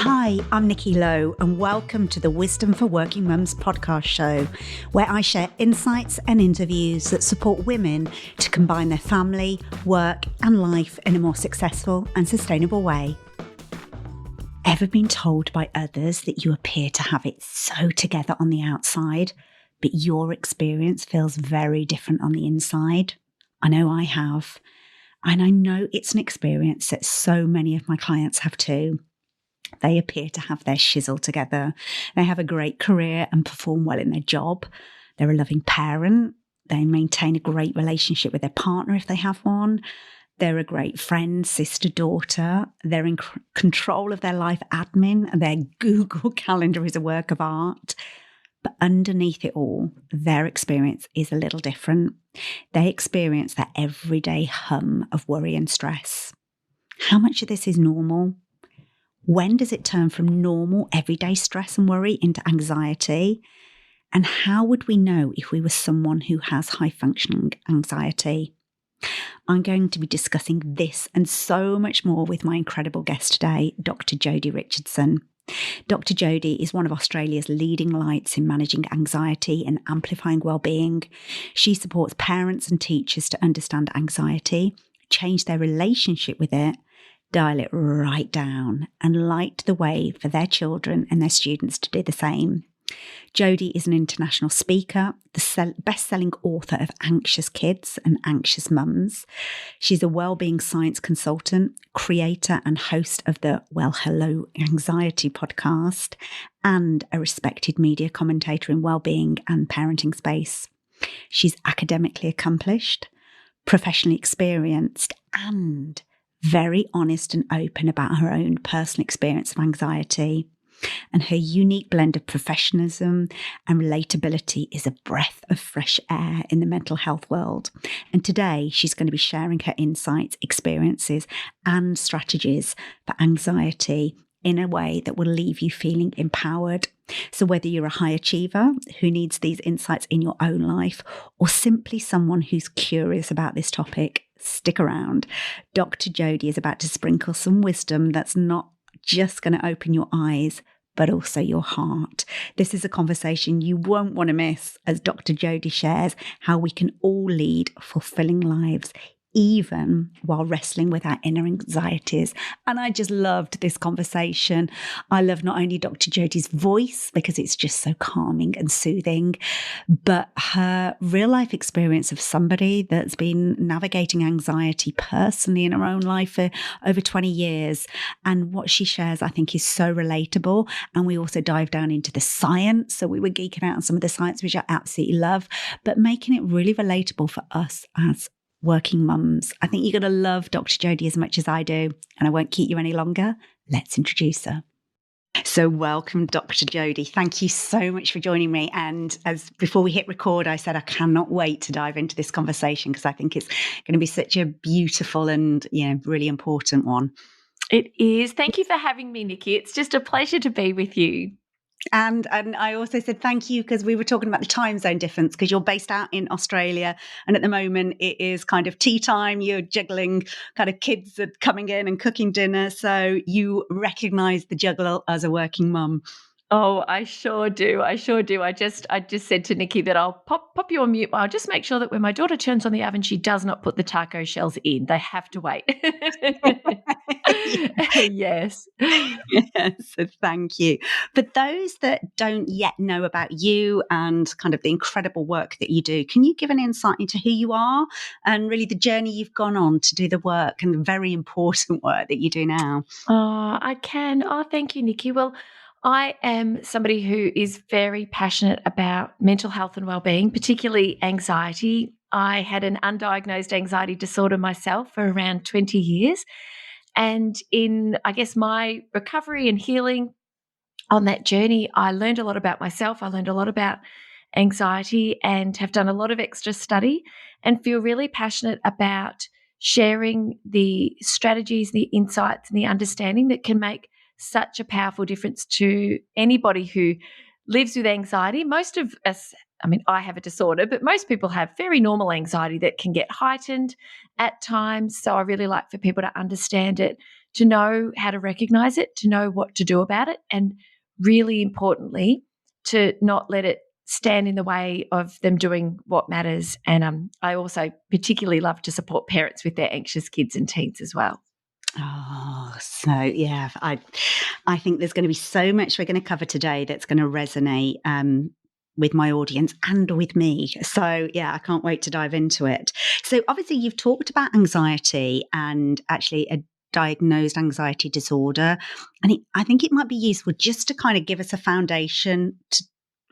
Hi, I'm Nikki Lowe, and welcome to the Wisdom for Working Mums podcast show, where I share insights and interviews that support women to combine their family, work, and life in a more successful and sustainable way. Ever been told by others that you appear to have it so together on the outside, but your experience feels very different on the inside? I know I have, and I know it's an experience that so many of my clients have too. They appear to have their shizzle together. They have a great career and perform well in their job. They're a loving parent. They maintain a great relationship with their partner if they have one. They're a great friend, sister, daughter. They're in control of their life admin. Their Google Calendar is a work of art. But underneath it all, their experience is a little different. They experience that everyday hum of worry and stress. How much of this is normal? When does it turn from normal everyday stress and worry into anxiety? And how would we know if we were someone who has high functioning anxiety? I'm going to be discussing this and so much more with my incredible guest today, Dr. Jodi Richardson. Dr. Jodi is one of Australia's leading lights in managing anxiety and amplifying well-being. She supports parents and teachers to understand anxiety, change their relationship with it, dial it right down, and light the way for their children and their students to do the same. Jodi is an international speaker, the best-selling author of Anxious Kids and Anxious Mums. She's a wellbeing science consultant, creator and host of the Well Hello Anxiety podcast, and a respected media commentator in wellbeing and parenting space. She's academically accomplished, professionally experienced, and very honest and open about her own personal experience of anxiety. And her unique blend of professionalism and relatability is a breath of fresh air in the mental health world. And today she's going to be sharing her insights, experiences, and strategies for anxiety in a way that will leave you feeling empowered. So whether you're a high achiever who needs these insights in your own life, or simply someone who's curious about this topic, stick around. Dr. Jodi is about to sprinkle some wisdom that's not just going to open your eyes, but also your heart. This is a conversation you won't want to miss as Dr. Jodi shares how we can all lead fulfilling lives, even while wrestling with our inner anxieties. And I just loved this conversation. I love not only Dr. Jodi's voice, because it's just so calming and soothing, but her real life experience of somebody that's been navigating anxiety personally in her own life for over 20 years. And what she shares, I think, is so relatable. And we also dive down into the science. So we were geeking out on some of the science, which I absolutely love, but making it really relatable for us as working mums. I think you're going to love Dr. Jodi as much as I do, and I won't keep you any longer. Let's introduce her. So welcome, Dr. Jodi. Thank you so much for joining me. And as before we hit record, I said I cannot wait to dive into this conversation because I think it's going to be such a beautiful and, really important one. It is. Thank you for having me, Nikki. It's just a pleasure to be with you. And I also said thank you because we were talking about the time zone difference because you're based out in Australia and at the moment it is kind of tea time. You're juggling kind of kids are coming in and cooking dinner. So you recognise the juggle as a working mum. Oh, I sure do. I just said to Nikki that I'll pop you on mute. I'll just make sure that when my daughter turns on the oven, she does not put the taco shells in. They have to wait. Yes. So thank you. For those that don't yet know about you and kind of the incredible work that you do, can you give an insight into who you are and really the journey you've gone on to do the work and the very important work that you do now? Oh, I can. Oh, thank you, Nikki. Well, I am somebody who is very passionate about mental health and wellbeing, particularly anxiety. I had an undiagnosed anxiety disorder myself for around 20 years. And in, I guess, my recovery and healing on that journey, I learned a lot about myself. I learned a lot about anxiety and have done a lot of extra study and feel really passionate about sharing the strategies, the insights, and the understanding that can make such a powerful difference to anybody who lives with anxiety. Most of us, I have a disorder, but most people have very normal anxiety that can get heightened at times. So I really like for people to understand it, to know how to recognize it, to know what to do about it, and really importantly, to not let it stand in the way of them doing what matters. And I also particularly love to support parents with their anxious kids and teens as well. Oh, so yeah, I think there's going to be so much we're going to cover today that's going to resonate with my audience and with me. So yeah, I can't wait to dive into it. So obviously you've talked about anxiety and actually a diagnosed anxiety disorder. And I think it might be useful just to kind of give us a foundation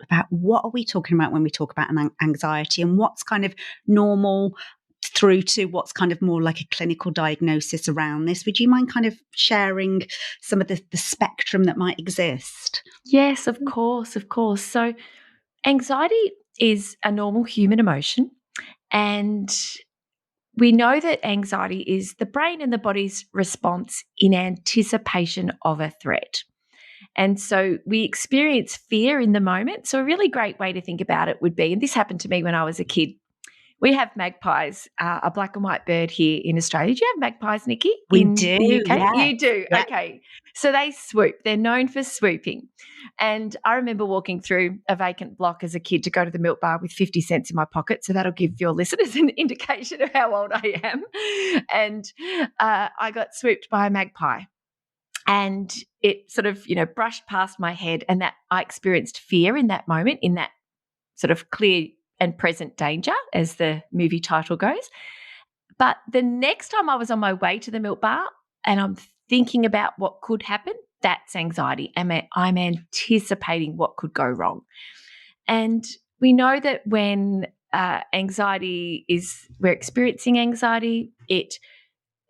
about what are we talking about when we talk about anxiety, and what's kind of normal through to what's kind of more like a clinical diagnosis around this. Would you mind kind of sharing some of the spectrum that might exist? Yes, of course, of course. So anxiety is a normal human emotion, and we know that anxiety is the brain and the body's response in anticipation of a threat. And so we experience fear in the moment. So a really great way to think about it would be, and this happened to me when I was a kid, we have magpies, a black and white bird here in Australia. Do you have magpies, Nikki? We in do, the UK? yes. You do, Yeah. Okay. So they swoop. They're known for swooping. And I remember walking through a vacant block as a kid to go to the milk bar with 50 cents in my pocket. So that'll give your listeners an indication of how old I am. And I got swooped by a magpie. And it sort of, brushed past my head, and that I experienced fear in that moment, in that sort of clear and present danger, as the movie title goes. But the next time I was on my way to the milk bar and I'm thinking about what could happen, that's anxiety. I'm anticipating what could go wrong. And we know that when we're experiencing anxiety, it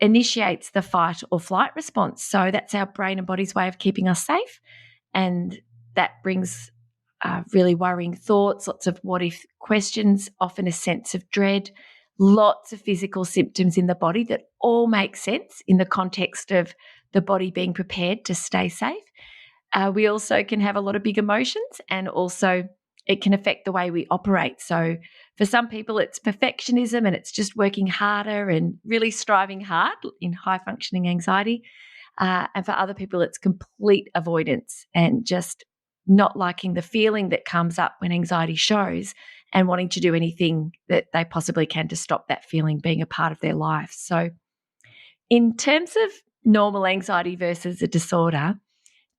initiates the fight or flight response. So that's our brain and body's way of keeping us safe. And that brings really worrying thoughts, lots of what if questions, often a sense of dread, lots of physical symptoms in the body that all make sense in the context of the body being prepared to stay safe. We also can have a lot of big emotions, and also it can affect the way we operate. So for some people, it's perfectionism and it's just working harder and really striving hard in high-functioning anxiety. And for other people, it's complete avoidance and just not liking the feeling that comes up when anxiety shows and wanting to do anything that they possibly can to stop that feeling being a part of their life. So in terms of normal anxiety versus a disorder,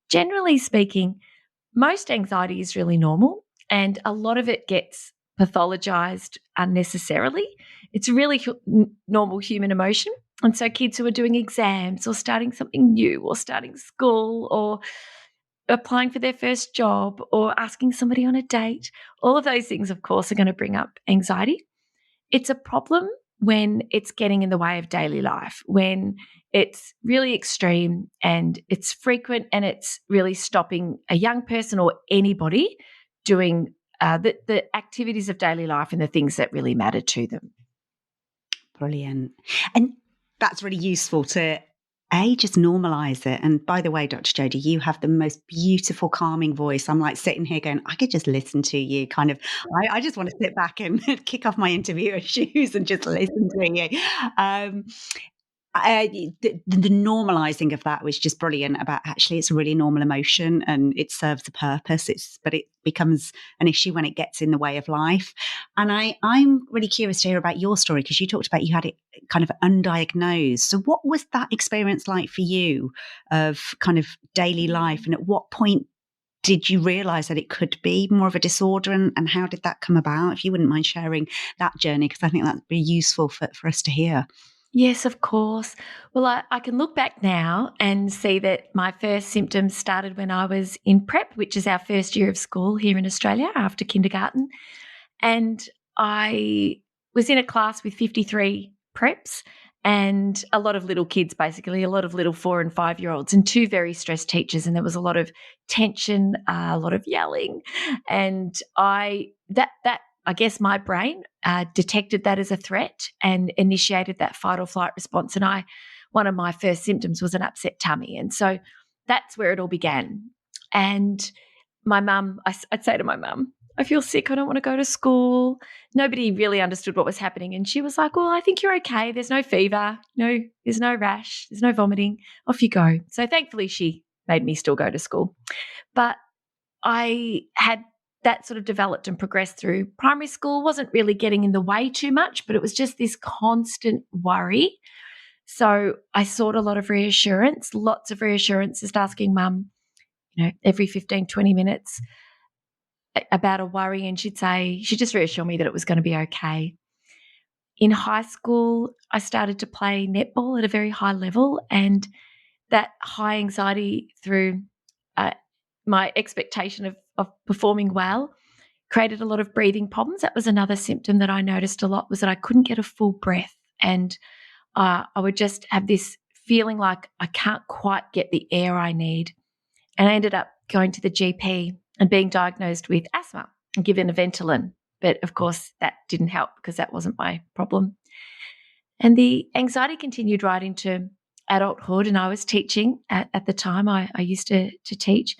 generally speaking, most anxiety is really normal, and a lot of it gets pathologized unnecessarily. It's really normal human emotion. And so kids who are doing exams or starting something new or starting school or applying for their first job or asking somebody on a date, all of those things, of course, are going to bring up anxiety. It's a problem when it's getting in the way of daily life, when it's really extreme and it's frequent and it's really stopping a young person or anybody doing the activities of daily life and the things that really matter to them. Brilliant. And that's really useful to just normalize it. And by the way, Dr. Jodi, you have the most beautiful, calming voice. I'm like sitting here going, I could just listen to you kind of. I just want to sit back and kick off my interviewer shoes and just listen to you. The normalizing of that was just brilliant, about actually it's a really normal emotion and it serves a purpose. But it becomes an issue when it gets in the way of life. And I'm really curious to hear about your story, because you talked about you had it kind of undiagnosed. So what was that experience like for you of kind of daily life? And at what point did you realize that it could be more of a disorder, and how did that come about? If you wouldn't mind sharing that journey, because I think that'd be useful for us to hear. Yes, of course. Well, I can look back now and see that my first symptoms started when I was in prep, which is our first year of school here in Australia after kindergarten. And I was in a class with 53 preps and a lot of little kids, basically, a lot of little 4 and 5 year olds, and 2 very stressed teachers. And there was a lot of tension, a lot of yelling. And I guess my brain detected that as a threat and initiated that fight or flight response. And one of my first symptoms was an upset tummy. And so that's where it all began. And my mum, I'd say to my mum, I feel sick. I don't want to go to school. Nobody really understood what was happening. And she was like, well, I think you're okay. There's no fever. No, there's no rash. There's no vomiting. Off you go. So thankfully she made me still go to school. But I had that sort of developed and progressed through primary school, wasn't really getting in the way too much, but it was just this constant worry. So I sought a lot of reassurance, lots of reassurance, just asking mum, every 15, 20 minutes about a worry. And she'd just reassure me that it was going to be okay. In high school, I started to play netball at a very high level, and that high anxiety through my expectation of performing well created a lot of breathing problems. That was another symptom that I noticed a lot, was that I couldn't get a full breath, and I would just have this feeling like I can't quite get the air I need. And I ended up going to the GP and being diagnosed with asthma and given a Ventolin. But of course, that didn't help because that wasn't my problem. And the anxiety continued right into adulthood, and I was teaching at the time. I used to teach,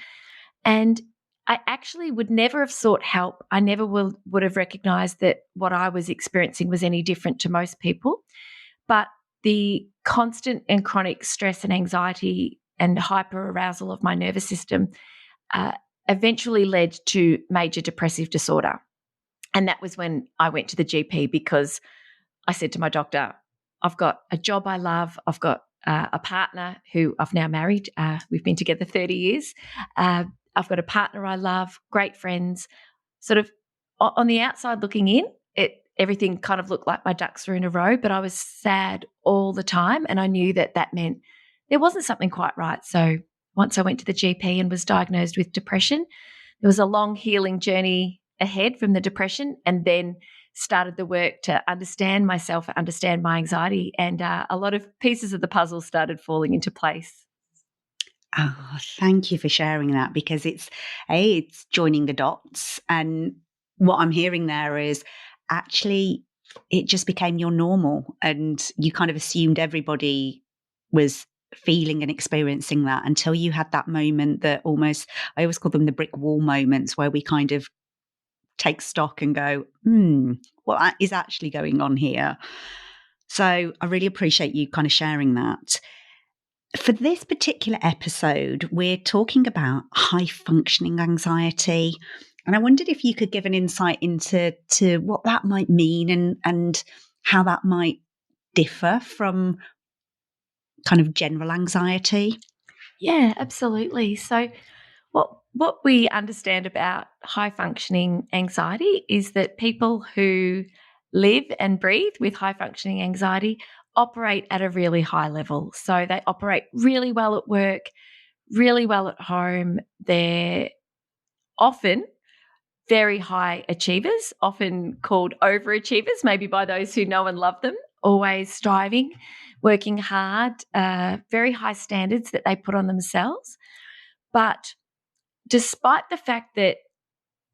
and I actually would never have sought help. I never would have recognised that what I was experiencing was any different to most people. But the constant and chronic stress and anxiety and hyperarousal of my nervous system eventually led to major depressive disorder. And that was when I went to the GP, because I said to my doctor, I've got a job I love. I've got a partner who I've now married. We've been together 30 years. I've got a partner I love, great friends. Sort of on the outside looking in, everything kind of looked like my ducks were in a row, but I was sad all the time, and I knew that meant there wasn't something quite right. So once I went to the GP and was diagnosed with depression, there was a long healing journey ahead from the depression, and then started the work to understand myself, understand my anxiety, and a lot of pieces of the puzzle started falling into place. Oh, thank you for sharing that, because it's joining the dots. And what I'm hearing there is actually it just became your normal, and you kind of assumed everybody was feeling and experiencing that, until you had that moment that almost, I always call them the brick wall moments, where we kind of take stock and go, what is actually going on here? So I really appreciate you kind of sharing that. For this particular episode, we're talking about high functioning anxiety. And I wondered if you could give an insight into what that might mean, and how that might differ from kind of general anxiety. Yeah, absolutely. So what we understand about high functioning anxiety is that people who live and breathe with high functioning anxiety operate at a really high level. So they operate really well at work, really well at home. They're often very high achievers, often called overachievers, maybe by those who know and love them, always striving, working hard, very high standards that they put on themselves. But despite the fact that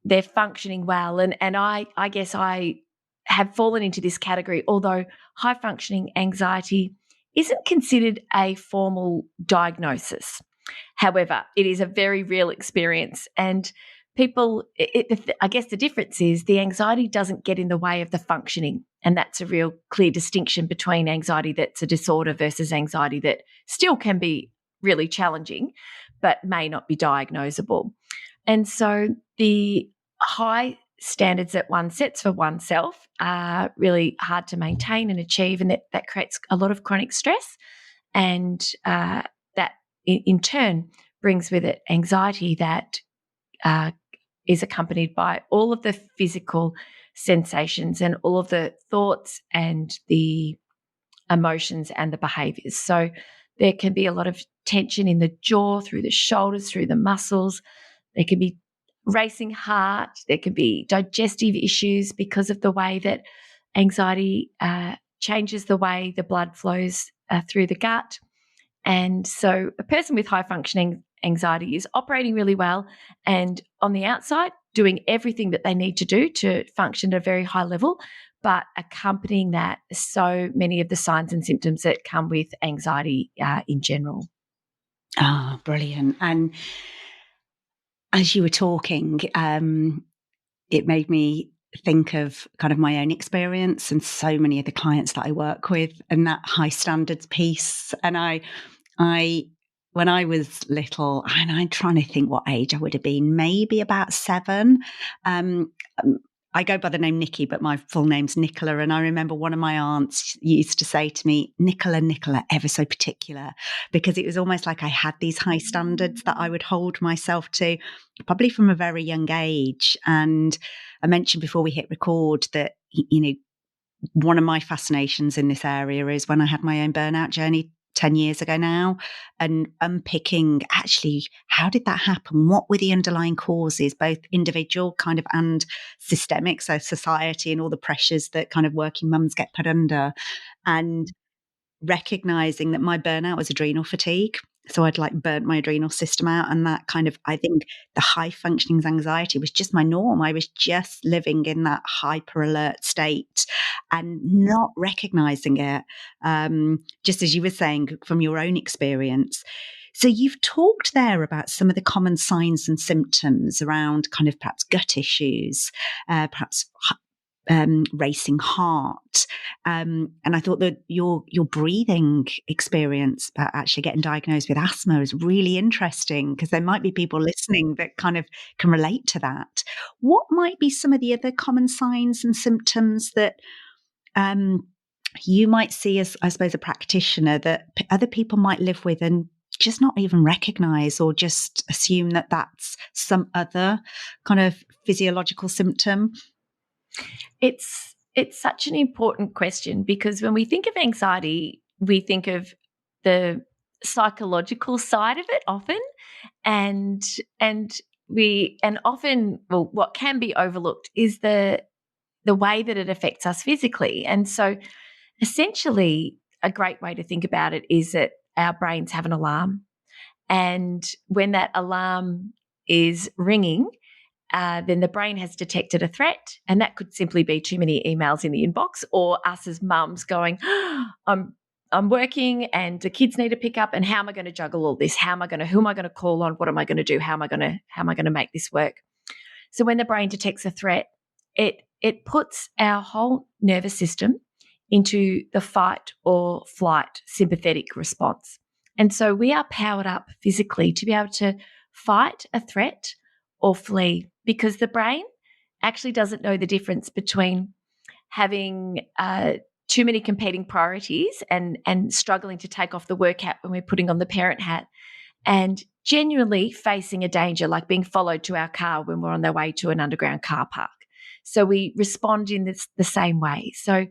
they're functioning well, and I guess I have fallen into this category, although high functioning anxiety isn't considered a formal diagnosis. However, it is a very real experience, and people, I guess the difference is the anxiety doesn't get in the way of the functioning, and that's a real clear distinction between anxiety that's a disorder versus anxiety that still can be really challenging but may not be diagnosable. And so the high standards that one sets for oneself are really hard to maintain and achieve, and that creates a lot of chronic stress, and that in turn brings with it anxiety that is accompanied by all of the physical sensations and all of the thoughts and the emotions and the behaviours. So there can be a lot of tension in the jaw, through the shoulders, through the muscles. There can be racing heart. There can be digestive issues because of the way that anxiety changes the way the blood flows through the gut. And so a person with high functioning anxiety is operating really well, and on the outside doing everything that they need to do to function at a very high level, but accompanying that, so many of the signs and symptoms that come with anxiety in general. Ah, brilliant. And as you were talking, it made me think of kind of my own experience and so many of the clients that I work with, and that high standards piece. And when I was little, and I'm trying to think what age I would have been, maybe about 7. Um, I go by the name Nikki, but my full name's Nicola. And I remember one of my aunts used to say to me, Nicola, ever so particular, because it was almost like I had these high standards that I would hold myself to, probably from a very young age. And I mentioned before we hit record that, one of my fascinations in this area is when I had my own burnout journey 10 years ago now, and unpicking actually how did that happen? What were the underlying causes, both individual kind of and systemic, so society and all the pressures that kind of working mums get put under, and recognizing that my burnout was adrenal fatigue. So I'd like burnt my adrenal system out, and that kind of, I think the high functioning anxiety was just my norm. I was just living in that hyper alert state and not recognizing it. Just as you were saying from your own experience. So you've talked there about some of the common signs and symptoms around kind of perhaps gut issues, perhaps racing heart. And I thought that your breathing experience about actually getting diagnosed with asthma is really interesting, because there might be people listening that kind of can relate to that. What might be some of the other common signs and symptoms that you might see as, I suppose, a practitioner that other people might live with and just not even recognize, or just assume that that's some other kind of physiological symptom? It's such an important question, because when we think of anxiety, we think of the psychological side of it often, and often, well, what can be overlooked is the way that it affects us physically. And so essentially a great way to think about it is that our brains have an alarm, and when that alarm is ringing, then the brain has detected a threat, and that could simply be too many emails in the inbox, or us as mums going, I'm working and the kids need to pick up, and how am I going to juggle all this? Who am I going to call on? What am I going to do? How am I going to make this work? So when the brain detects a threat, it puts our whole nervous system into the fight or flight sympathetic response. And so we are powered up physically to be able to fight a threat or flee, because the brain actually doesn't know the difference between having too many competing priorities and struggling to take off the work hat when we're putting on the parent hat, and genuinely facing a danger like being followed to our car when we're on the way to an underground car park. So we respond in the same way. So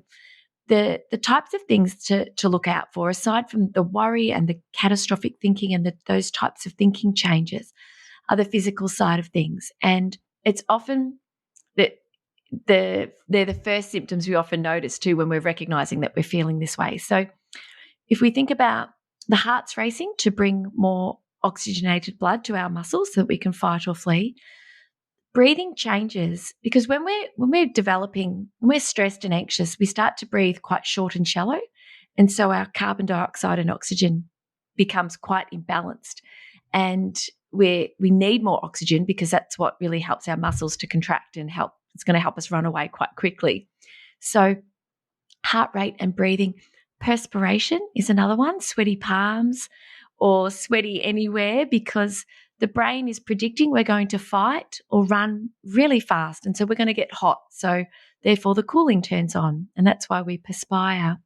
the types of things to look out for, aside from the worry and the catastrophic thinking and those types of thinking changes, are the physical side of things. And it's often that they're the first symptoms we often notice too when we're recognizing that we're feeling this way. So if we think about the heart's racing to bring more oxygenated blood to our muscles so that we can fight or flee, breathing changes, because when we're stressed and anxious, we start to breathe quite short and shallow. And so our carbon dioxide and oxygen becomes quite imbalanced. And we need more oxygen, because that's what really helps our muscles to contract and help. It's going to help us run away quite quickly. So heart rate and breathing. Perspiration is another one, sweaty palms or sweaty anywhere, because the brain is predicting we're going to fight or run really fast. And so we're going to get hot. So therefore the cooling turns on, and that's why we perspire.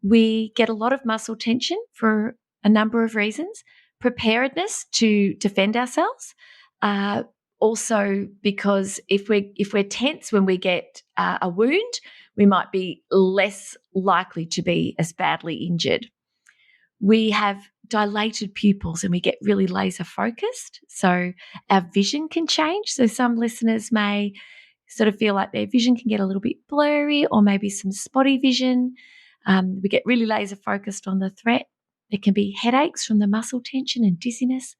We get a lot of muscle tension for a number of reasons. Preparedness to defend ourselves. Also, because if we're tense when we get a wound, we might be less likely to be as badly injured. We have dilated pupils and we get really laser focused, so our vision can change. So some listeners may sort of feel like their vision can get a little bit blurry, or maybe some spotty vision. We get really laser focused on the threat. There can be headaches from the muscle tension and dizziness.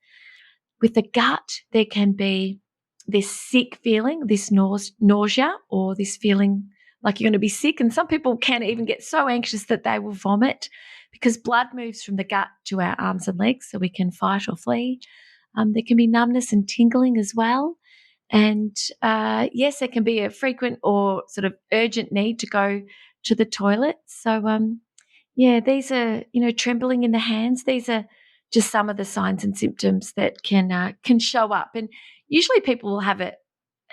With the gut, there can be this sick feeling, this nausea, or this feeling like you're going to be sick. And some people can even get so anxious that they will vomit, because blood moves from the gut to our arms and legs so we can fight or flee. There can be numbness and tingling as well. And yes, there can be a frequent or sort of urgent need to go to the toilet. So, yeah, these are, trembling in the hands. These are just some of the signs and symptoms that can show up. And usually people will have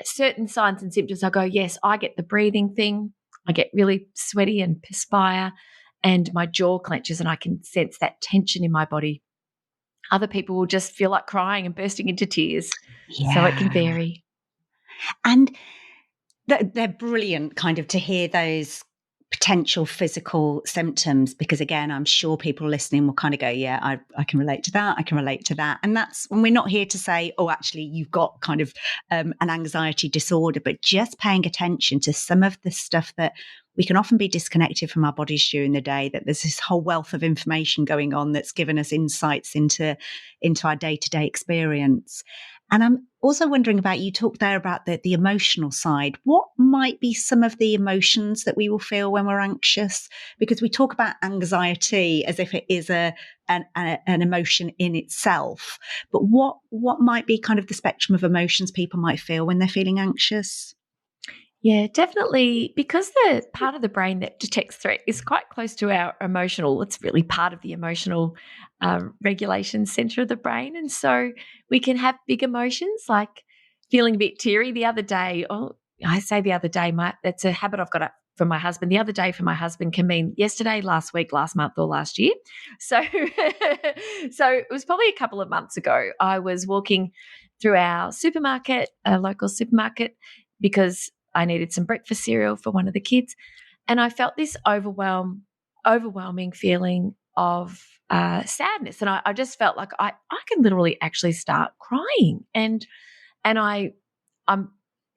certain signs and symptoms. I go, yes, I get the breathing thing. I get really sweaty and perspire, and my jaw clenches, and I can sense that tension in my body. Other people will just feel like crying and bursting into tears. Yeah. So it can vary. And they're brilliant kind of to hear those potential physical symptoms, because again, I'm sure people listening will kind of go, yeah, I can relate to that. I can relate to that. And that's when we're not here to say, oh, actually, you've got kind of an anxiety disorder, but just paying attention to some of the stuff that we can often be disconnected from our bodies during the day, that there's this whole wealth of information going on that's given us insights into our day-to-day experience. And I'm also wondering about, you talked there about the emotional side. What might be some of the emotions that we will feel when we're anxious? Because we talk about anxiety as if it is an emotion in itself. But what might be kind of the spectrum of emotions people might feel when they're feeling anxious? Yeah, definitely. Because the part of the brain that detects threat is quite close to our emotional, it's really part of the emotional regulation center of the brain. And so we can have big emotions like feeling a bit teary the other day. Oh, I say the other day, that's a habit I've got from my husband. The other day for my husband can mean yesterday, last week, last month, or last year. So, so it was probably a couple of months ago. I was walking through our supermarket, a local supermarket, because I needed some breakfast cereal for one of the kids. And I felt this overwhelming feeling of sadness. And I just felt like I can literally actually start crying. And I'm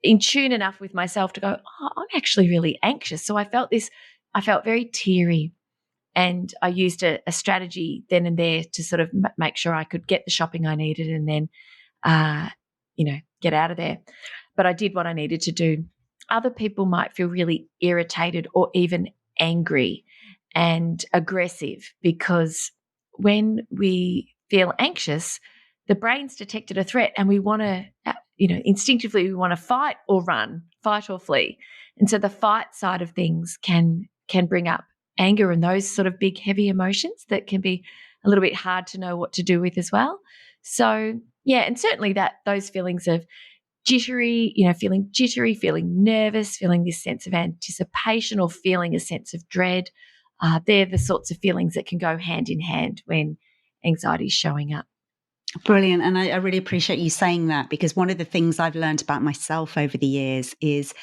in tune enough with myself to go, oh, I'm actually really anxious. So I felt very teary. And I used a strategy then and there to sort of make sure I could get the shopping I needed and then, get out of there. But I did what I needed to do. Other people might feel really irritated or even angry and aggressive, because when we feel anxious, the brain's detected a threat and we want to, instinctively we want to fight or run, fight or flee. And so the fight side of things can bring up anger and those sort of big, heavy emotions that can be a little bit hard to know what to do with as well. So, yeah, and certainly those feelings of jittery, feeling jittery, feeling nervous, feeling this sense of anticipation or feeling a sense of dread. They're the sorts of feelings that can go hand in hand when anxiety is showing up. Brilliant. And I really appreciate you saying that, because one of the things I've learned about myself over the years is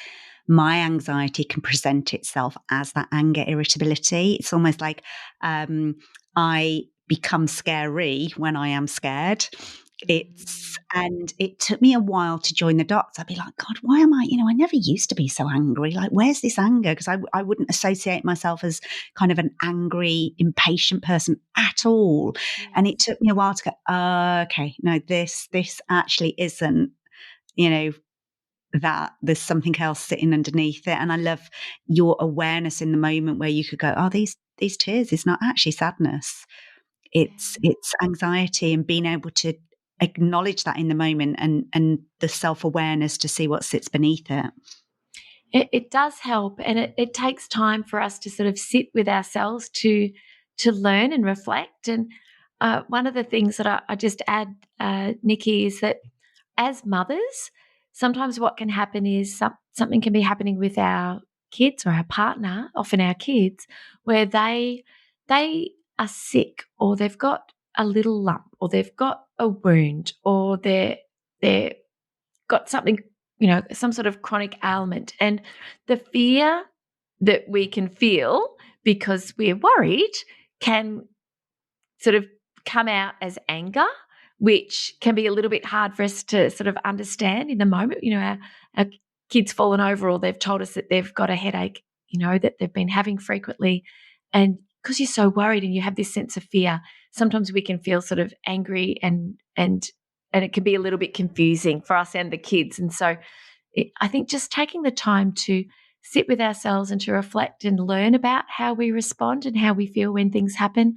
my anxiety can present itself as that anger, irritability. It's almost like I become scary when I am scared. And it took me a while to join the dots. I'd be like, God, why am I, I never used to be so angry. Like, where's this anger? Because I wouldn't associate myself as kind of an angry, impatient person at all. Yes. And it took me a while to go, okay, no, this actually isn't, that there's something else sitting underneath it. And I love your awareness in the moment where you could go, oh, these tears is not actually sadness. It's anxiety, and being able to acknowledge that in the moment and the self-awareness to see what sits beneath it. It does help, and it takes time for us to sort of sit with ourselves to learn and reflect. And one of the things that I just add, Nikki, is that as mothers, sometimes what can happen is something can be happening with our kids or our partner, often our kids, where they are sick, or they've got a little lump, or they've got a wound, or they're got something, some sort of chronic ailment. And the fear that we can feel because we're worried can sort of come out as anger, which can be a little bit hard for us to sort of understand in the moment. Our kid's fallen over, or they've told us that they've got a headache, that they've been having frequently. And because you're so worried and you have this sense of fear, sometimes we can feel sort of angry and it can be a little bit confusing for us and the kids. And so I think just taking the time to sit with ourselves and to reflect and learn about how we respond and how we feel when things happen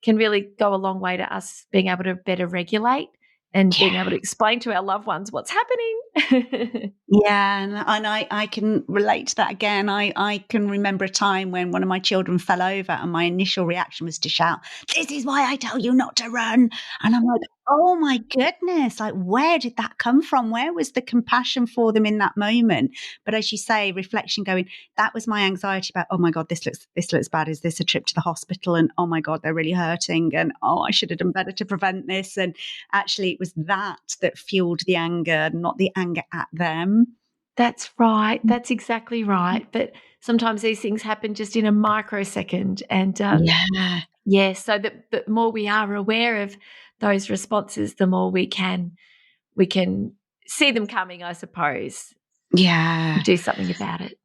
can really go a long way to us being able to better regulate and being able to explain to our loved ones what's happening. Yeah, and I can relate to that again. I can remember a time when one of my children fell over and my initial reaction was to shout, "This is why I tell you not to run." And I'm like, oh my goodness, like where did that come from? Where was the compassion for them in that moment? But as you say, reflection going, that was my anxiety about, oh my God, this looks bad. Is this a trip to the hospital? And oh my God, they're really hurting. And oh, I should have done better to prevent this. And actually it was that fueled the anger, not the anger at them. That's right. That's exactly right. But sometimes these things happen just in a microsecond. And so the more we are aware of those responses, the more we can see them coming, I suppose. Yeah. Do something about it.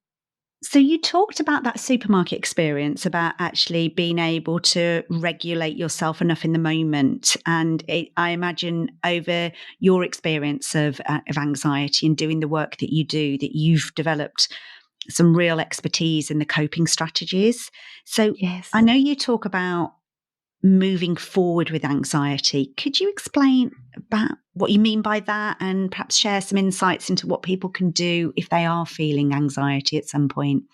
So you talked about that supermarket experience, about actually being able to regulate yourself enough in the moment. And I imagine over your experience of anxiety and doing the work that you do, that you've developed some real expertise in the coping strategies. So yes. I know you talk about moving forward with anxiety. Could you explain about what you mean by that and perhaps share some insights into what people can do if they are feeling anxiety at some point?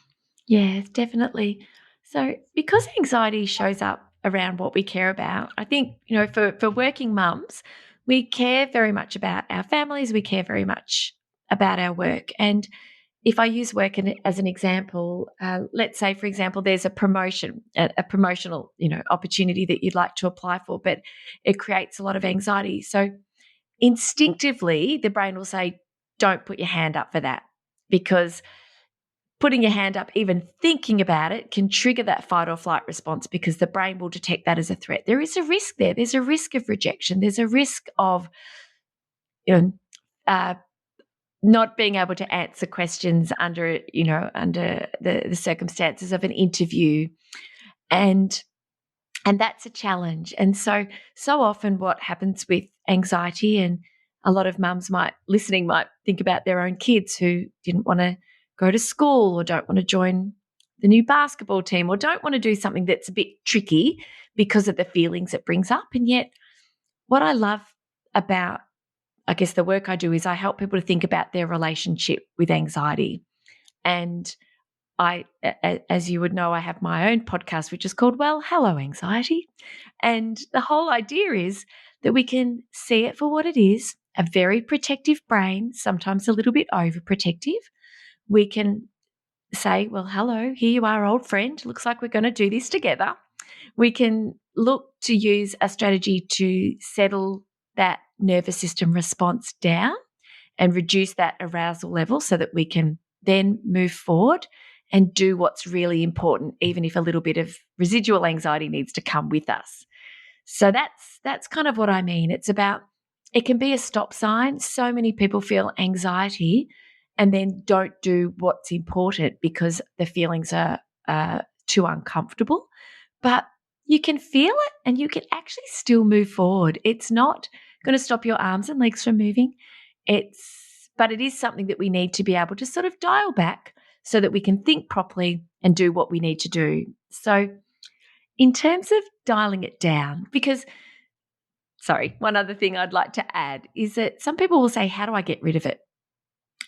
Yes, definitely. So because anxiety shows up around what we care about, I think, for working mums, we care very much about our families, we care very much about our work. And if I use work as an example, let's say, for example, there's a promotional, opportunity that you'd like to apply for, but it creates a lot of anxiety. So instinctively, the brain will say, don't put your hand up for that, because putting your hand up, even thinking about it, can trigger that fight or flight response, because the brain will detect that as a threat. There is a risk there. There's a risk of rejection. There's a risk of, not being able to answer questions under the circumstances of an interview, and that's a challenge. And so often what happens with anxiety, and a lot of mums might think about their own kids who didn't want to go to school, or don't want to join the new basketball team, or don't want to do something that's a bit tricky because of the feelings it brings up. And yet what I love about, I guess, the work I do is I help people to think about their relationship with anxiety. And as you would know, I have my own podcast, which is called, Well, Hello, Anxiety. And the whole idea is that we can see it for what it is, a very protective brain, sometimes a little bit overprotective. We can say, well, hello, here you are, old friend. Looks like we're going to do this together. We can look to use a strategy to settle that nervous system response down and reduce that arousal level, so that we can then move forward and do what's really important, even if a little bit of residual anxiety needs to come with us. So that's kind of what I mean. It's about, it can be a stop sign. So many people feel anxiety and then don't do what's important because the feelings are too uncomfortable. But you can feel it and you can actually still move forward. It's not going to stop your arms and legs from moving. But it is something that we need to be able to sort of dial back so that we can think properly and do what we need to do. So in terms of dialing it down, one other thing I'd like to add is that some people will say, how do I get rid of it?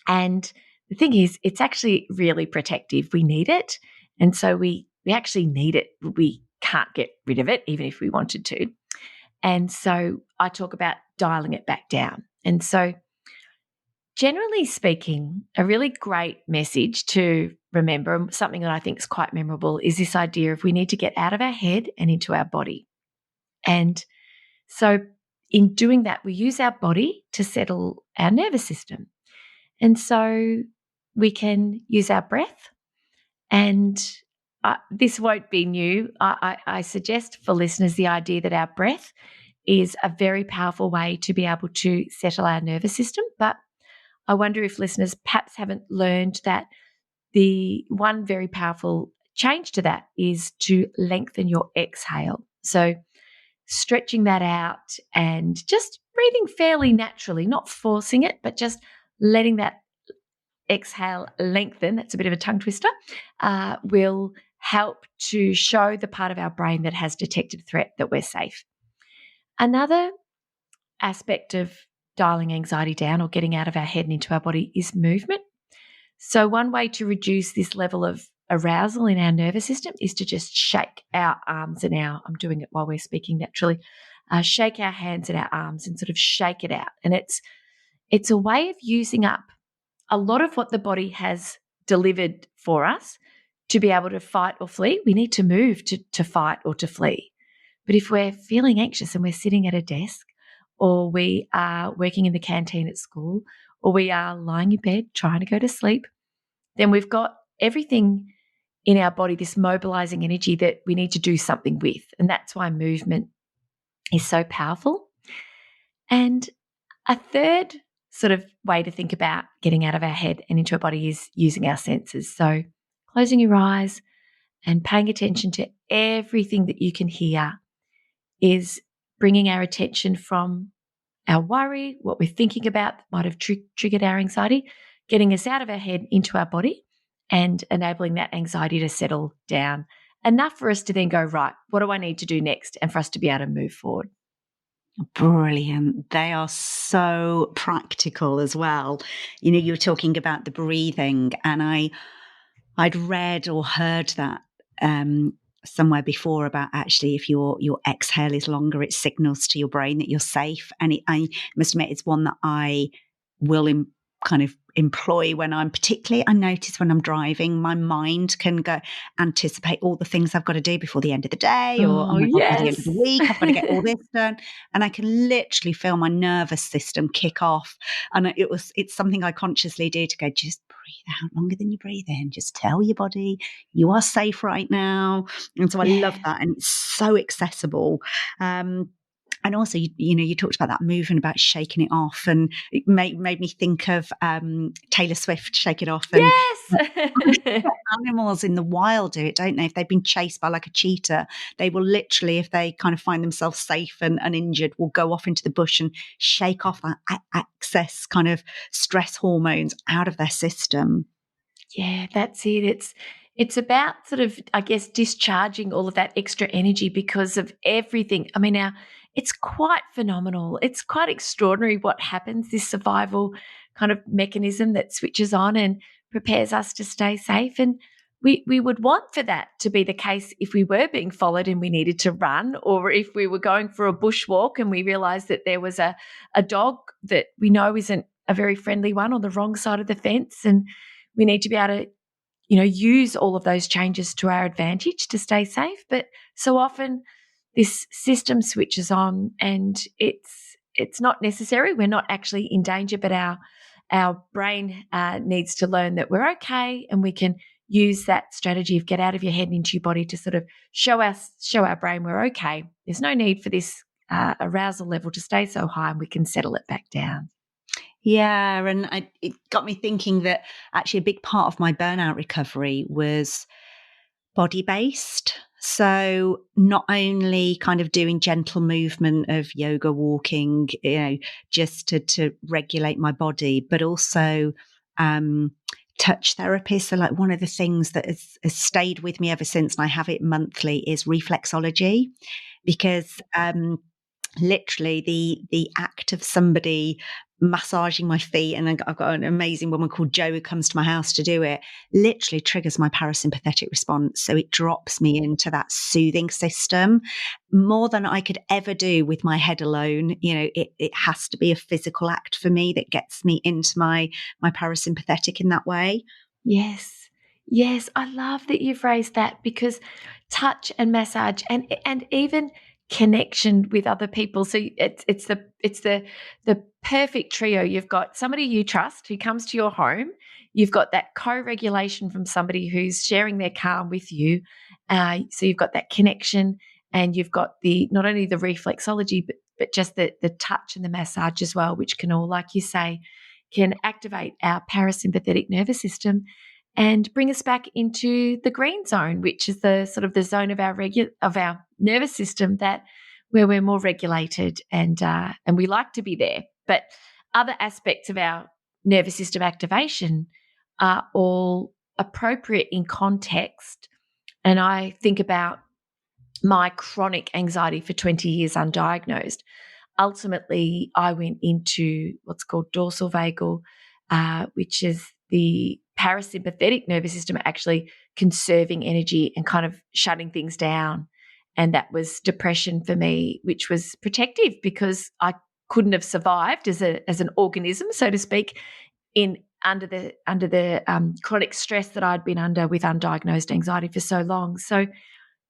And the thing is, it's actually really protective. We need it. And so we actually need it. We can't get rid of it, even if we wanted to. And so I talk about dialing it back down. And so generally speaking, a really great message to remember, something that I think is quite memorable, is this idea of we need to get out of our head and into our body. And so in doing that, we use our body to settle our nervous system. And so we can use our breath. And this won't be new. I suggest for listeners the idea that our breath is a very powerful way to be able to settle our nervous system. But I wonder if listeners perhaps haven't learned that the one very powerful change to that is to lengthen your exhale. So stretching that out and just breathing fairly naturally, not forcing it, but just letting that exhale lengthen, that's a bit of a tongue twister, will help to show the part of our brain that has detected threat that we're safe. Another aspect of dialing anxiety down or getting out of our head and into our body is movement. So one way to reduce this level of arousal in our nervous system is to just shake our arms and I'm doing it while we're speaking naturally, shake our hands and our arms and sort of shake it out. And it's a way of using up a lot of what the body has delivered for us to be able to fight or flee. We need to move to fight or to flee. But if we're feeling anxious and we're sitting at a desk, or we are working in the canteen at school, or we are lying in bed trying to go to sleep, then we've got everything in our body, this mobilizing energy that we need to do something with. And that's why movement is so powerful. And a third sort of way to think about getting out of our head and into our body is using our senses. So closing your eyes and paying attention to everything that you can hear is bringing our attention from our worry, what we're thinking about that might have triggered our anxiety, getting us out of our head into our body and enabling that anxiety to settle down enough for us to then go, right, what do I need to do next? And for us to be able to move forward. Brilliant. They are so practical as well. You know, you were talking about the breathing, and I'd read or heard that somewhere before about actually if your exhale is longer, it signals to your brain that you're safe. And I must admit, it's one that I will kind of employ when I notice when I'm driving, my mind can go anticipate all the things I've got to do before the end of the day, or oh my God, by the end of the week, I've got to get all this done. And I can literally feel my nervous system kick off. And it's something I consciously do to go, just breathe out longer than you breathe in. Just tell your body you are safe right now. And so I love that. And it's so accessible. And also, you talked about that movement, about shaking it off, and it made me think of Taylor Swift, Shake It Off. And yes! Animals in the wild do it, don't they? If they've been chased by like a cheetah, they will literally, if they kind of find themselves safe and uninjured, will go off into the bush and shake off that excess kind of stress hormones out of their system. Yeah, that's it. It's about sort of, I guess, discharging all of that extra energy because of everything. I mean, it's quite phenomenal. It's quite extraordinary what happens, this survival kind of mechanism that switches on and prepares us to stay safe. And we would want for that to be the case if we were being followed and we needed to run, or if we were going for a bushwalk and we realised that there was a dog that we know isn't a very friendly one on the wrong side of the fence, and we need to be able to use all of those changes to our advantage to stay safe. But so often this system switches on and it's not necessary. We're not actually in danger, but our brain needs to learn that we're okay, and we can use that strategy of get out of your head and into your body to sort of show our brain we're okay. There's no need for this arousal level to stay so high, and we can settle it back down. Yeah, and it got me thinking that actually a big part of my burnout recovery was body-based. So not only kind of doing gentle movement of yoga, walking, just to regulate my body, but also touch therapy. So like one of the things that has stayed with me ever since, and I have it monthly, is reflexology, because literally the act of somebody massaging my feet, and I've got an amazing woman called Jo who comes to my house to do it, literally triggers my parasympathetic response. So it drops me into that soothing system more than I could ever do with my head alone. It has to be a physical act for me that gets me into my parasympathetic in that way. Yes, I love that you've raised that, because touch and massage and even connection with other people. So it's the perfect trio. You've got somebody you trust who comes to your home. You've got that co-regulation from somebody who's sharing their calm with you. So you've got that connection, and you've got not only the reflexology, but just the touch and the massage as well, which can all, like you say, can activate our parasympathetic nervous system and bring us back into the green zone, which is the sort of the zone of our nervous system where we're more regulated, and we like to be there. But other aspects of our nervous system activation are all appropriate in context. And I think about my chronic anxiety for 20 years undiagnosed. ultimately I went into what's called dorsal vagal, which is the parasympathetic nervous system actually conserving energy and kind of shutting things down. And that was depression for me, which was protective because I couldn't have survived as an organism, so to speak, in under the chronic stress that I'd been under with undiagnosed anxiety for so long. So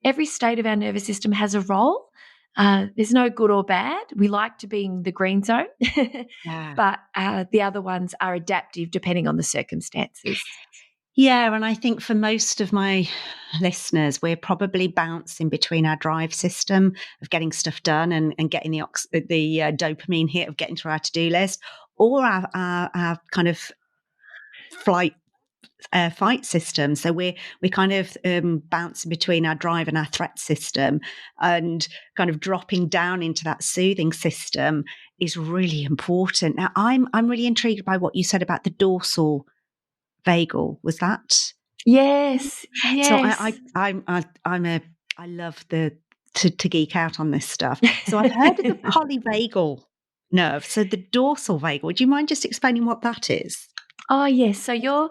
every state of our nervous system has a role. There's no good or bad. We like to be in the green zone, but the other ones are adaptive depending on the circumstances. Yeah, and I think for most of my listeners, we're probably bouncing between our drive system of getting stuff done and getting the dopamine hit of getting to our to-do list, or our kind of fight system. So we're kind of bouncing between our drive and our threat system, and kind of dropping down into that soothing system is really important. Now, I'm really intrigued by what you said about the dorsal vagal. Was that? Yes. So I love to geek out on this stuff. So I've heard of the polyvagal nerve. So the dorsal vagal. Would you mind just explaining what that is? Oh yes. So you're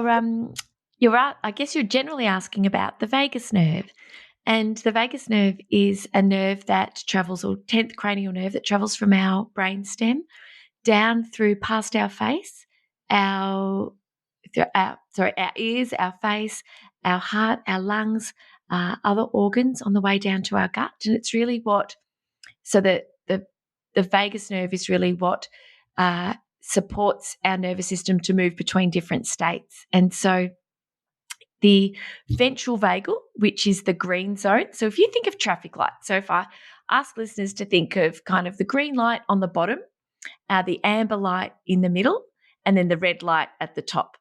I guess you're generally asking about the vagus nerve. And the vagus nerve is a nerve that travels, or 10th cranial nerve that travels from our brainstem down through past our face, our ears, our face, our heart, our lungs, other organs on the way down to our gut. And it's really the vagus nerve is really what supports our nervous system to move between different states. And so the ventral vagal, which is the green zone. So if you think of traffic lights, so if I ask listeners to think of kind of the green light on the bottom, the amber light in the middle, and then the red light at the top.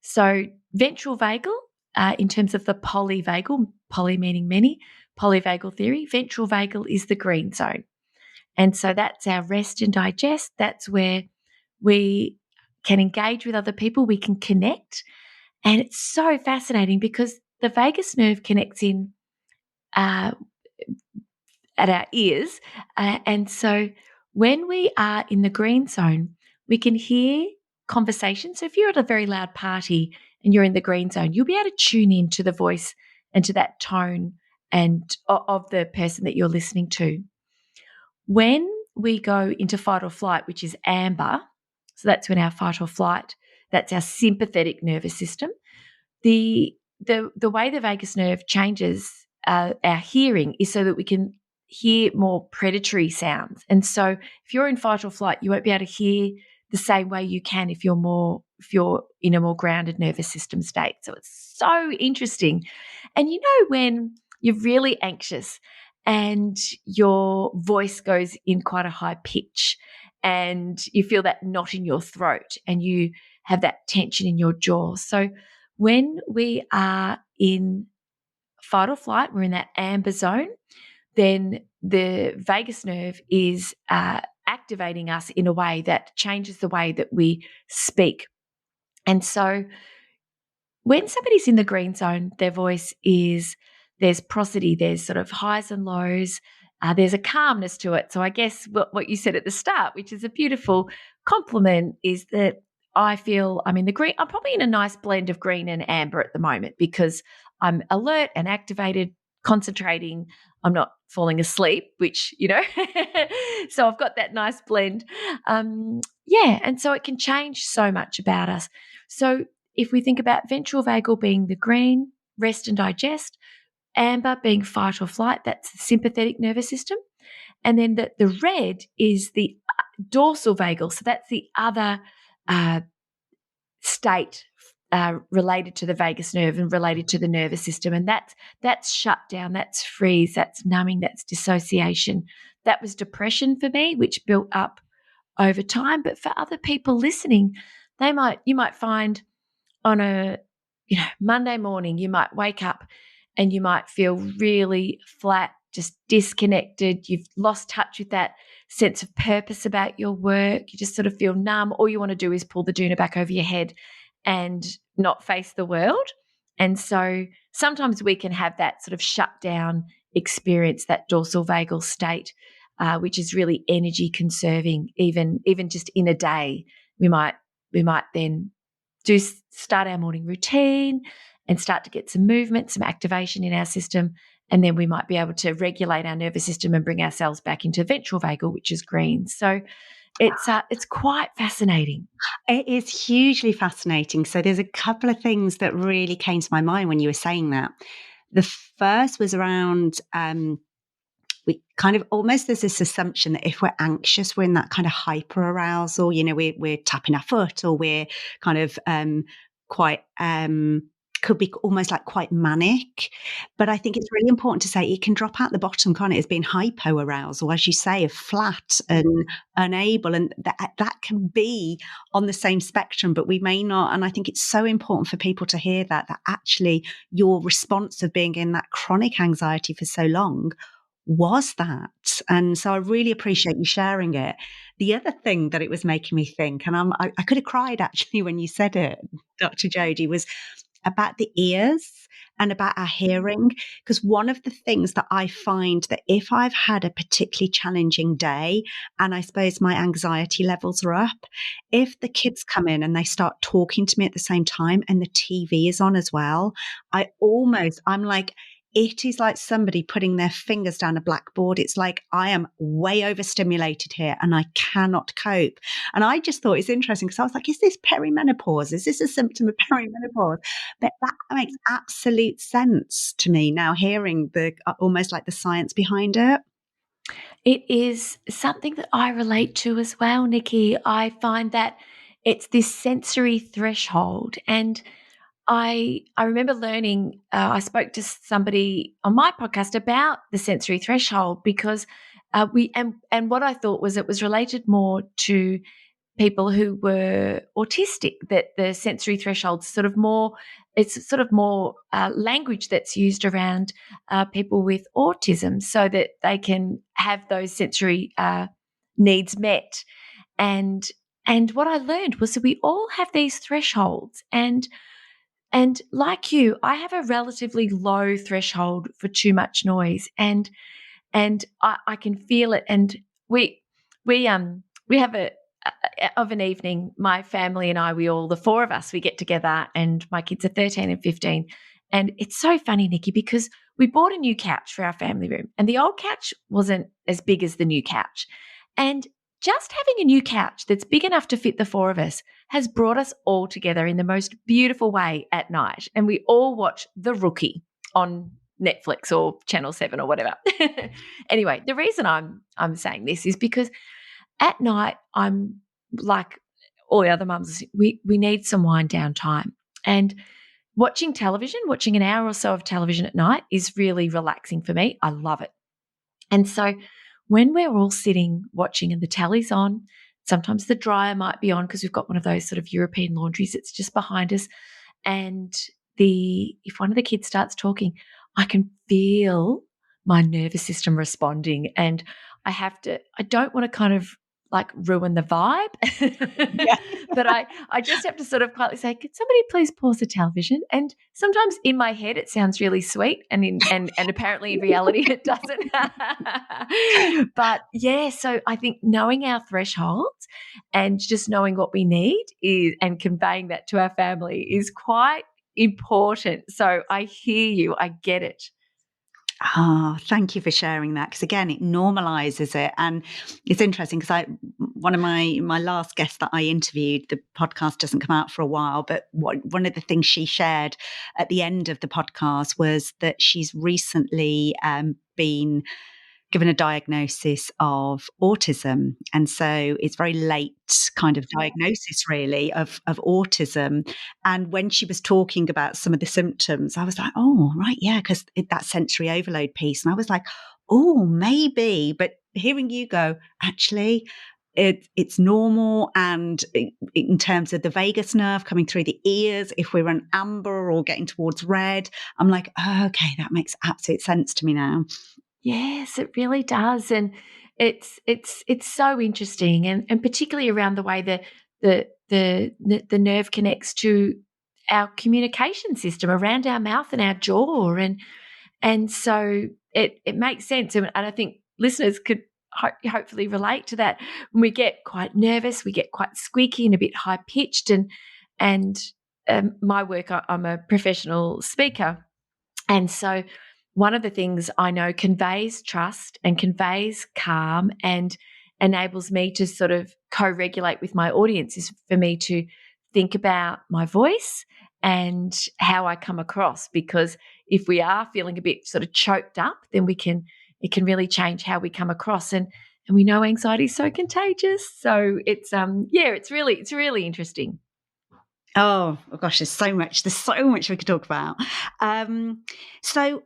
So ventral vagal, in terms of the polyvagal, poly meaning many, polyvagal theory, ventral vagal is the green zone. And so that's our rest and digest. That's where we can engage with other people, we can connect. And it's so fascinating because the vagus nerve connects in at our ears. And so when we are in the green zone, we can hear conversation. So if you're at a very loud party and you're in the green zone, you'll be able to tune in to the voice and to that tone and of the person that you're listening to. When we go into fight or flight, which is amber, so that's when our fight or flight, that's our sympathetic nervous system. The way the vagus nerve changes our hearing is so that we can hear more predatory sounds. And so if you're in fight or flight, you won't be able to hear the same way you can if you're in a more grounded nervous system state. So it's so interesting. And you know when you're really anxious and your voice goes in quite a high pitch and you feel that knot in your throat and you have that tension in your jaw. So when we are in fight or flight, we're in that amber zone, then the vagus nerve is activating us in a way that changes the way that we speak. And so when somebody's in the green zone, their voice there's prosody, there's sort of highs and lows, there's a calmness to it. So I guess what you said at the start, which is a beautiful compliment, is that I feel I'm in the green. I'm probably in a nice blend of green and amber at the moment because I'm alert and activated, concentrating. I'm not falling asleep, which, so I've got that nice blend. And so it can change so much about us. So if we think about ventral vagal being the green, rest and digest, amber being fight or flight, that's the sympathetic nervous system. And then the red is the dorsal vagal. So that's the other state related to the vagus nerve and related to the nervous system. And that's shutdown, that's freeze, that's numbing, that's dissociation. That was depression for me, which built up over time. But for other people listening, you might find on a Monday morning, you might wake up and you might feel really flat, just disconnected. You've lost touch with that sense of purpose about your work. You just sort of feel numb. All you want to do is pull the doona back over your head and not face the world. And so sometimes we can have that sort of shutdown experience, that dorsal vagal state. which is really energy conserving. Even just in a day, we might then start our morning routine and start to get some movement, some activation in our system, and then we might be able to regulate our nervous system and bring ourselves back into ventral vagal, which is green. So it's quite fascinating. It is hugely fascinating. So there's a couple of things that really came to my mind when you were saying that. The first was around we kind of almost, there's this assumption that if we're anxious, we're in that kind of hyper arousal, we're tapping our foot, or we're kind of quite could be almost like quite manic. But I think it's really important to say it can drop out the bottom, can't it, as being hypo arousal, as you say, of flat and unable, and that can be on the same spectrum, but we may not. And I think it's so important for people to hear that actually your response of being in that chronic anxiety for so long was that. And so I really appreciate you sharing it. The other thing that it was making me think, and I could have cried actually when you said it, Dr. Jodi, was about the ears and about our hearing. Because one of the things that I find that if I've had a particularly challenging day and I suppose my anxiety levels are up, if the kids come in and they start talking to me at the same time and the TV is on as well, I'm like, it is like somebody putting their fingers down a blackboard. It's like I am way overstimulated here and I cannot cope. And I just thought it's interesting because I was like, is this perimenopause? Is this a symptom of perimenopause? But that makes absolute sense to me now, hearing the almost like the science behind it. It is something that I relate to as well, Nikki. I find that it's this sensory threshold, and I remember learning, I spoke to somebody on my podcast about the sensory threshold because and what I thought was it was related more to people who were autistic, that the sensory threshold it's sort of more language that's used around people with autism so that they can have those sensory needs met. And what I learned was that we all have these thresholds, and like you, I have a relatively low threshold for too much noise, and I can feel it. And we have of an evening, my family and I, the four of us, we get together, and my kids are 13 and 15. And it's so funny, Nikki, because we bought a new couch for our family room, and the old couch wasn't as big as the new couch. And just having a new couch that's big enough to fit the four of us has brought us all together in the most beautiful way at night. And we all watch The Rookie on Netflix or Channel 7 or whatever. Anyway, the reason I'm saying this is because at night, I'm like all the other mums, we need some wind down time. And watching an hour or so of television at night is really relaxing for me. I love it. And so when we're all sitting watching and the telly's on, sometimes the dryer might be on because we've got one of those sort of European laundries that's just behind us. And if one of the kids starts talking, I can feel my nervous system responding, and I don't want to kind of like ruin the vibe. Yeah. But I just have to sort of quietly say, could somebody please pause the television? And sometimes in my head it sounds really sweet, and apparently in reality it doesn't. But yeah, so I think knowing our thresholds and just knowing what we need and conveying that to our family is quite important. So I hear you. I get it. Oh, thank you for sharing that. Because again, it normalizes it. And it's interesting because one of my last guests that I interviewed, the podcast doesn't come out for a while, but one of the things she shared at the end of the podcast was that she's recently been given a diagnosis of autism. And so it's very late kind of diagnosis really of autism. And when she was talking about some of the symptoms, I was like, oh, right, yeah, because that sensory overload piece. And I was like, oh, maybe. But hearing you go, actually, it's normal. And in terms of the vagus nerve coming through the ears, if we're an amber or getting towards red, I'm like, oh, okay, that makes absolute sense to me now. Yes, it really does. And it's so interesting, and particularly around the way the nerve connects to our communication system around our mouth and our jaw, and so it makes sense. And I think listeners could hopefully relate to that. When we get quite nervous, we get quite squeaky and a bit high pitched. And my work, I'm a professional speaker, and so one of the things I know conveys trust and conveys calm and enables me to sort of co-regulate with my audience is for me to think about my voice and how I come across, because if we are feeling a bit sort of choked up, then it can really change how we come across. And we know anxiety is so contagious. So it's it's really interesting. Oh gosh, there's so much we could talk about. So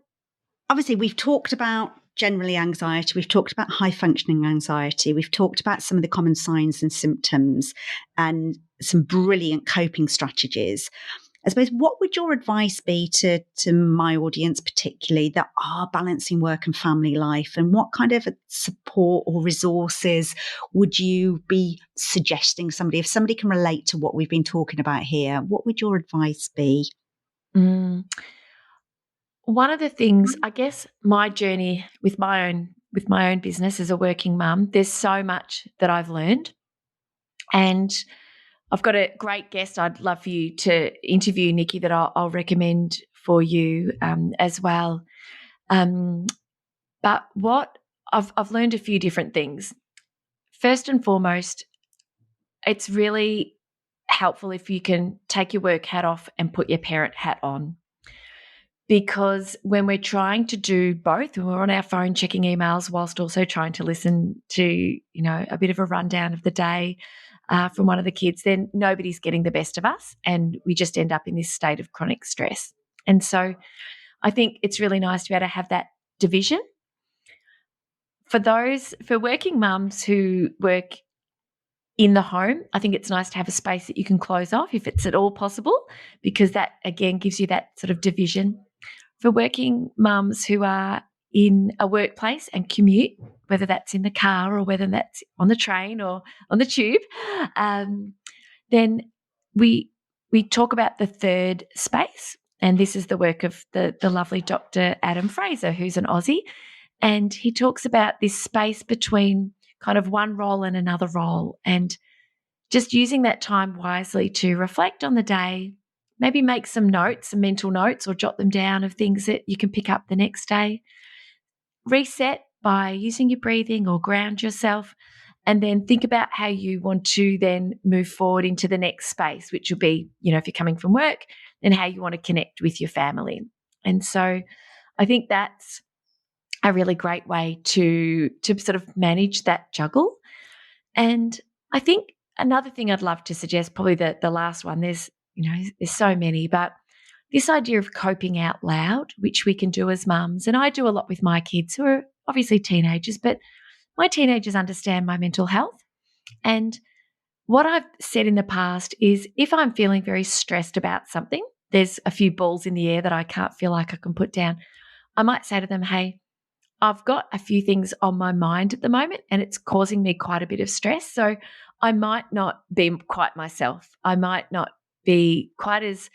obviously we've talked about generally anxiety, we've talked about high functioning anxiety, we've talked about some of the common signs and symptoms and some brilliant coping strategies. I suppose, what would your advice be to my audience, particularly that are balancing work and family life, and what kind of support or resources would you be suggesting somebody, if somebody can relate to what we've been talking about here, what would your advice be? One of the things, I guess, my journey with my own business as a working mum, there's so much that I've learned, and I've got a great guest I'd love for you to interview, Nikki, that I'll recommend for you as well. But what I've learned a few different things. First and foremost, it's really helpful if you can take your work hat off and put your parent hat on. Because when we're trying to do both, when we're on our phone checking emails whilst also trying to listen to, a bit of a rundown of the day from one of the kids, then nobody's getting the best of us and we just end up in this state of chronic stress. And so I think it's really nice to be able to have that division. For working mums who work in the home, I think it's nice to have a space that you can close off if it's at all possible, because that, again, gives you that sort of division. For working mums who are in a workplace and commute, whether that's in the car or whether that's on the train or on the tube, then we talk about the third space. And this is the work of the lovely Dr. Adam Fraser, who's an Aussie. And he talks about this space between kind of one role and another role, and just using that time wisely to reflect on the day, maybe make some notes, some mental notes, or jot them down of things that you can pick up the next day. Reset by using your breathing or ground yourself, and then think about how you want to then move forward into the next space, which will be, if you're coming from work, then how you want to connect with your family. And so I think that's a really great way to sort of manage that juggle. And I think another thing I'd love to suggest, probably the last one, there's so many, but this idea of coping out loud, which we can do as mums, and I do a lot with my kids who are obviously teenagers, but my teenagers understand my mental health. And what I've said in the past is, if I'm feeling very stressed about something, there's a few balls in the air that I can't feel like I can put down, I might say to them, hey, I've got a few things on my mind at the moment and it's causing me quite a bit of stress. So I might not be quite myself. I might not be quite as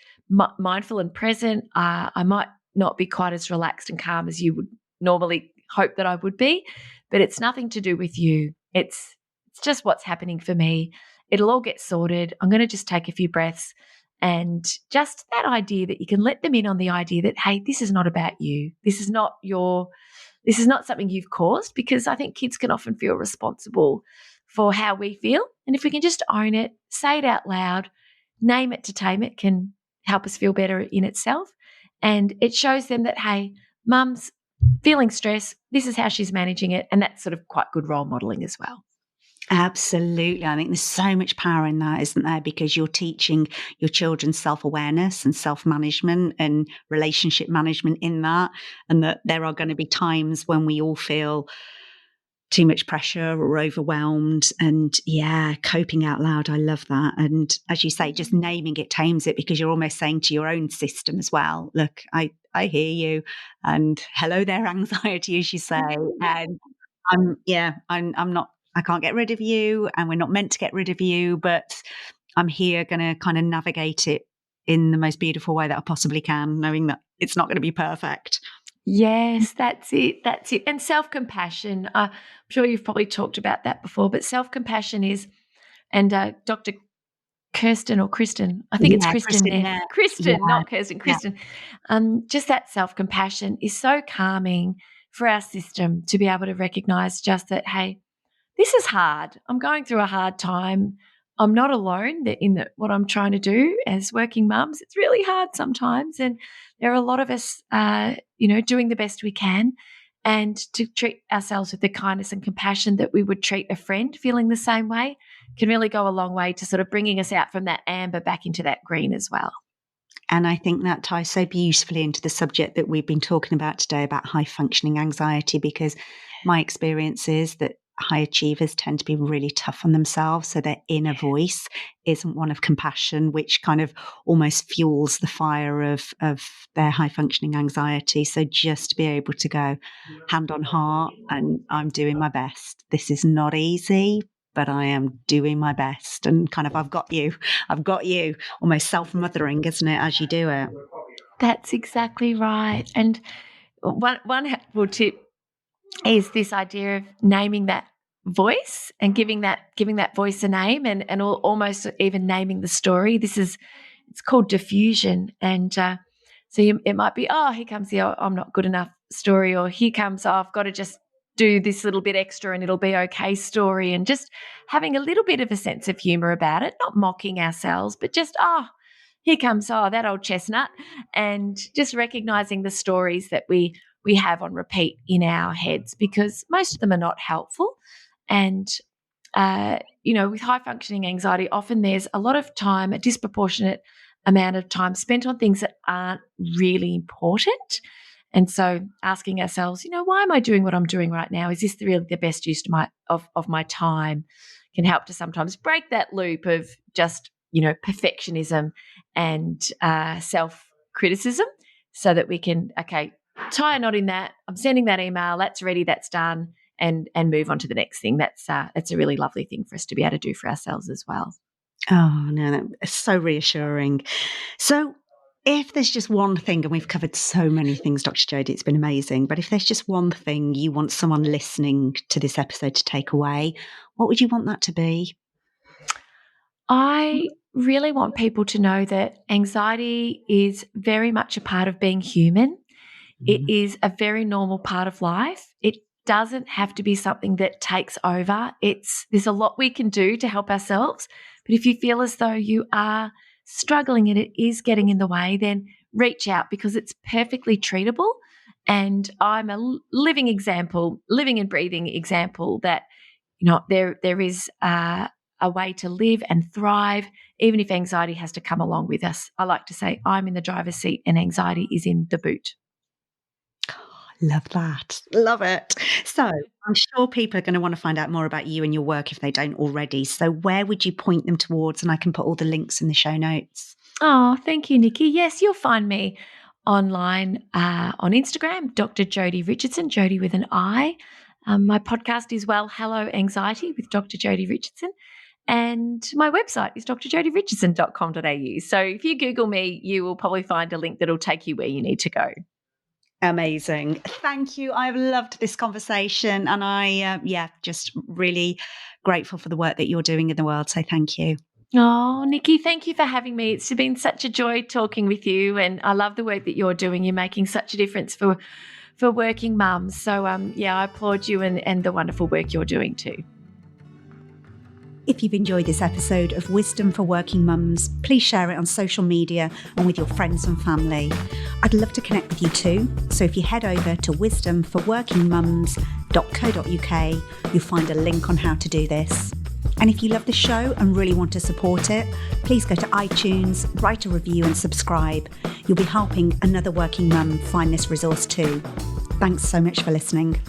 mindful and present. I might not be quite as relaxed and calm as you would normally hope that I would be, but it's nothing to do with you. It's just what's happening for me. It'll all get sorted. I'm going to just take a few breaths, and just that idea that you can let them in on the idea that, hey, this is not about you. This is not something you've caused, because I think kids can often feel responsible for how we feel. And if we can just own it, say it out loud, name it to tame it, can help us feel better in itself. And it shows them that, hey, mum's feeling stress, this is how she's managing it. And that's sort of quite good role modelling as well. Absolutely. I think there's so much power in that, isn't there? Because you're teaching your children self-awareness and self-management and relationship management in that, and that there are going to be times when we all feel too much pressure or overwhelmed. And coping out loud. I love that. And as you say, just naming it tames it, because you're almost saying to your own system as well, look, I hear you, and hello there, anxiety, as you say. And I'm not, I can't get rid of you, and we're not meant to get rid of you, but I'm here going to kind of navigate it in the most beautiful way that I possibly can, knowing that it's not going to be perfect. Yes, that's it. That's it. And self-compassion. I'm sure you've probably talked about that before, but self-compassion is, and Dr. Kirsten or Kristen, I think it's Yeah, Kristen Kristen, Neff. yeah. Kristen, Yeah, not Kirsten, yeah. Kristen. Just that self-compassion is so calming for our system to be able to recognise just that, hey, this is hard. I'm going through a hard time. I'm not alone in what I'm trying to do as working mums. It's really hard sometimes, and there are a lot of us, doing the best we can, and to treat ourselves with the kindness and compassion that we would treat a friend feeling the same way can really go a long way to sort of bringing us out from that amber back into that green as well. And I think that ties so beautifully into the subject that we've been talking about today about high functioning anxiety, because my experience is that high achievers tend to be really tough on themselves. So their inner voice isn't one of compassion, which kind of almost fuels the fire of their high functioning anxiety. So just to be able to go hand on heart, and I'm doing my best. This is not easy, but I am doing my best, and kind of, I've got you, almost self-mothering, isn't it, as you do it? That's exactly right. And one helpful tip is this idea of naming that voice and giving that voice a name, and almost even naming the story. It's called diffusion, and so it might be, oh, here comes the I'm not good enough story, or here comes, oh, I've got to just do this little bit extra and it'll be okay story, and just having a little bit of a sense of humor about it, not mocking ourselves, but just, oh, here comes, oh, that old chestnut, and just recognizing the stories that we have on repeat in our heads, because most of them are not helpful. And, with high functioning anxiety, often there's a lot of time, a disproportionate amount of time spent on things that aren't really important. And so asking ourselves, why am I doing what I'm doing right now? Is this really the best use of my time? Can help to sometimes break that loop of just, perfectionism and self-criticism, so that we can, okay, tie a knot in that. I'm sending that email. That's ready. That's done. And move on to the next thing. That's a really lovely thing for us to be able to do for ourselves as well. Oh, no, that's so reassuring. So if there's just one thing, and we've covered so many things, Dr. Jodi, it's been amazing, but if there's just one thing you want someone listening to this episode to take away, what would you want that to be? I really want people to know that anxiety is very much a part of being human. It is a very normal part of life. It doesn't have to be something that takes over. There's a lot we can do to help ourselves. But if you feel as though you are struggling and it is getting in the way, then reach out, because it's perfectly treatable. And I'm a living and breathing example that, there is a way to live and thrive, even if anxiety has to come along with us. I like to say I'm in the driver's seat and anxiety is in the boot. Love that. Love it. So I'm sure people are going to want to find out more about you and your work if they don't already. So where would you point them towards? And I can put all the links in the show notes. Oh, thank you, Nikki. Yes, you'll find me online on Instagram, Dr. Jodi Richardson, Jodi with an I. My podcast is Hello Anxiety with Dr. Jodi Richardson. And my website is drjodirichardson.com.au. So if you Google me, you will probably find a link that will take you where you need to go. Amazing. Thank you. I've loved this conversation, and I, just really grateful for the work that you're doing in the world. So thank you. Oh, Nikki, thank you for having me. It's been such a joy talking with you, and I love the work that you're doing. You're making such a difference for working mums. So, I applaud you and the wonderful work you're doing too. If you've enjoyed this episode of Wisdom for Working Mums, please share it on social media and with your friends and family. I'd love to connect with you too. So if you head over to wisdomforworkingmums.co.uk, you'll find a link on how to do this. And if you love the show and really want to support it, please go to iTunes, write a review and subscribe. You'll be helping another working mum find this resource too. Thanks so much for listening.